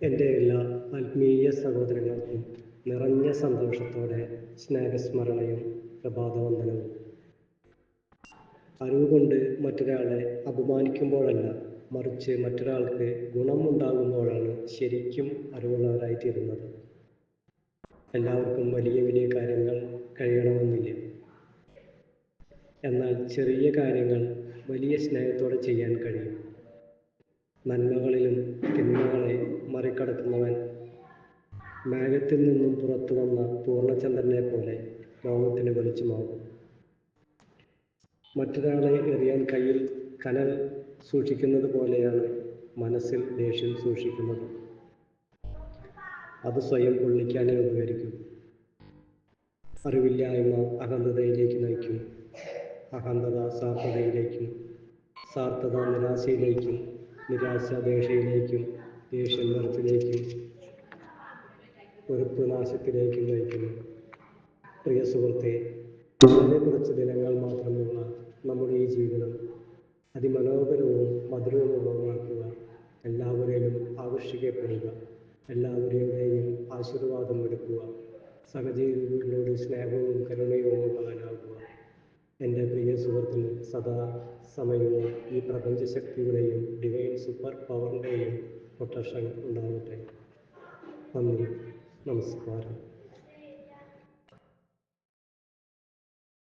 എൻ്റെ എല്ലാ ആത്മീയ സഹോദരങ്ങൾക്കും നിറഞ്ഞ സന്തോഷത്തോടെ സ്നേഹസ്മരണയും പ്രഭാതവന്ദനവും. അറിവുകൊണ്ട് മറ്റൊരാളെ അപമാനിക്കുമ്പോഴല്ല, മറിച്ച് മറ്റൊരാൾക്ക് ഗുണമുണ്ടാകുമ്പോഴാണ് ശരിക്കും അറിവുള്ളവരായിത്തീരുന്നത്. എല്ലാവർക്കും വലിയ വലിയ കാര്യങ്ങൾ കഴിയണമെന്നില്ല. എന്നാൽ ചെറിയ കാര്യങ്ങൾ വലിയ സ്നേഹത്തോടെ ചെയ്യാൻ കഴിയും. നന്മകളിലും തിന്മകളെ മറികടക്കുന്നവൻ മേഘത്തിൽ നിന്നും പുറത്തു വന്ന പൂർണ്ണചന്ദ്രനെ പോലെ ലോകത്തിന് വെളിച്ചമാകും. മറ്റൊരാളെ എറിയാൻ കയ്യിൽ കനൽ സൂക്ഷിക്കുന്നത് പോലെയാണ് മനസ്സിൽ ദേഷ്യം സൂക്ഷിക്കുന്നത്. അത് സ്വയം പൊള്ളിക്കാനേ ഉപകരിക്കും. അറിവില്ലായ്മ അഹന്തതയിലേക്ക് നയിക്കും. അഹന്തത സ്വാർത്ഥതയിലേക്കും, സ്വാർത്ഥത നിരാശയിലേക്കും, നിരാശ ദേഷ്യയിലേക്കും, ദേഷ്യം വെറുപ്പിലേക്കും, വെറുപ്പ് നാശത്തിലേക്കും നയിക്കുന്നു. പ്രിയ സുഹൃത്തെ, വളരെ കുറച്ച് ദിനങ്ങൾ മാത്രമുള്ള നമ്മുടെ ഈ ജീവിതം അതിമനോഹരവും മധുരവുമുള്ളതാക്കുക. എല്ലാവരെയും ആകർഷിക്കപ്പെടുക, എല്ലാവരുടെയും ആശീർവാദം എടുക്കുക, സഹജീവികളോട് സ്നേഹവും കരുണയും ഉള്ളവനാകുക. എൻ്റെ പ്രിയ സുഹൃത്തിന് സദാ സമയവും ഈ പ്രപഞ്ചശക്തിയുടെയും ഡിവൈൻ സൂപ്പർ പവറിൻ്റെയും പ്രൊട്ടക്ഷൻ ഉണ്ടാവട്ടെ. നന്ദി, നമസ്കാരം.